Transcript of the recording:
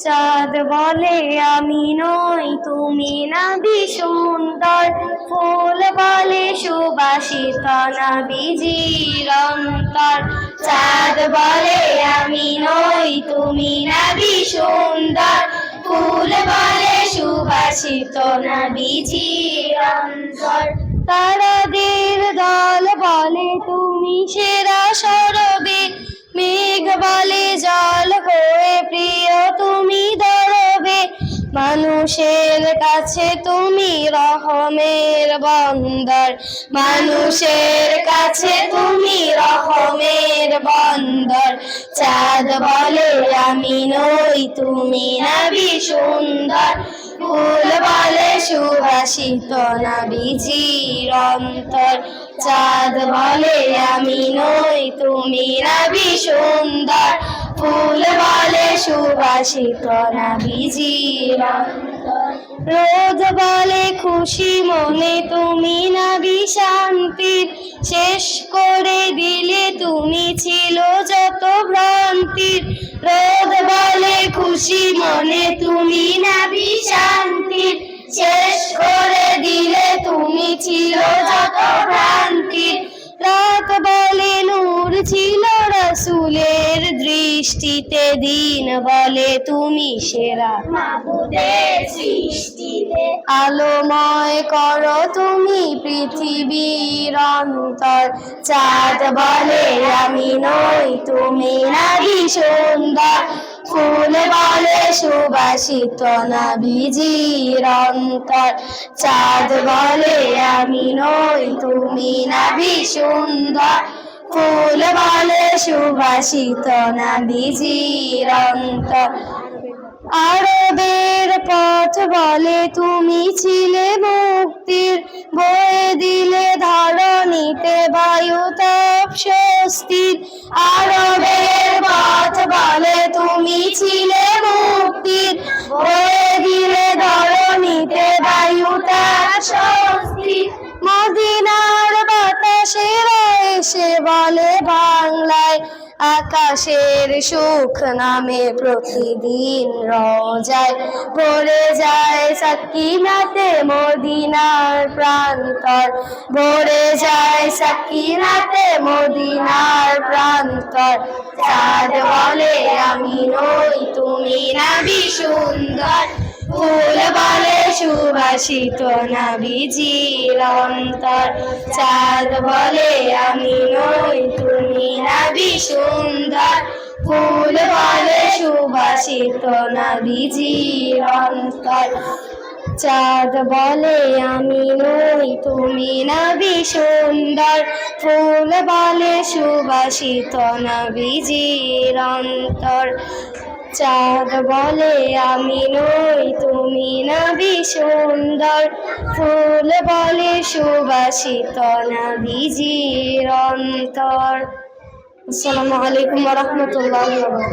চাঁদ বলে আমি নই তুমি নবী সুন্দর, ফুল বলে সুবাসিত নবীজির অন্তর। চাঁদ বলে আমি নই তুমি নবী সুন্দর, ফুল বলে সুবাসিত নবীজির অন্তর। তারাদের দল বলে তুমি সেরা সরবে, মেঘ বলে জল হয়ে প্রিয় তুমি দরবে। মানুষের কাছে তুমি রহমের বন্দর, মানুষের কাছে তুমি রহমের বন্দর। চাঁদ বলে আমি নই তুমি নবী সুন্দর, ফুল বলে সুবাসিত নবীজির অন্তর। চাঁদ বলে আমি নই তুমি নবী সুন্দর, ফুল বলে সুবাসিত নবীজির অন্তর। রোদ বলে খুশি মনে তুমি নবী শান্তির, শেষ করে দিলে তুমি ছিল যত ভ্রান্তির। রোদ বলে খুশি মনে তুমি নবী শান্তির, শেষ করে দিলে তুমি ছিল যত ভ্রান্তির। রাত বলে নূর ছিল রাসূলের দৃষ্টিতে, দিন বলে তুমি সেরা মাবুদের সৃষ্টিতে। আলোময় করো তুমি পৃথিবীর অন্তর, চাঁদ বলে আমি নই তুমি নবী সুন্দর, ফুল বলে সুবাসিত নবীজির অন্তর। চাঁদ বলে আমি নই তুমি নবী সুন্দর, ফুল বলে সুবাসিত নবীজির অন্তর। আরবের পথ বলে তুমি ছিলে মুক্তির, বয়ে দিলে ধরণীতে বায়ু তাপ স্বস্তির। আরবের পথ বলে তুমি ছিলে মুক্তির, বয়ে দিলে ধরণীতে বায়ু তাপ স্বস্তির। মদিনার বাতাসেরা এসে বলে বাংলায়, আকাশের সুখ নামে প্রতিদিন রোজায়। ভরে যায় সাকিনাতে মদিনার প্রান্তর, ভরে যায় সাকিনাতে মদিনার প্রান্তর। চাঁদ বলে আমি নই তুমি নবী সুন্দর, ফুল বলে সুবাসিত নবীজির অন্তর। চাঁদ বলে আমি নই তুমি নবী সুন্দর, ফুল বলে সুবাসিত নবীজির অন্তর। চাঁদ বলে আমি নই তুমি নবী সুন্দর, ফুল বলে সুবাসিত নবীজির অন্তর। চাঁদ বলে আমি নই তুমি নবী সুন্দর, ফুল বলে সুবাসিত নবীজির অন্তর। আসসালামু আলাইকুম ওয়া রাহমাতুল্লাহি ওয়া বারাকাতুহু।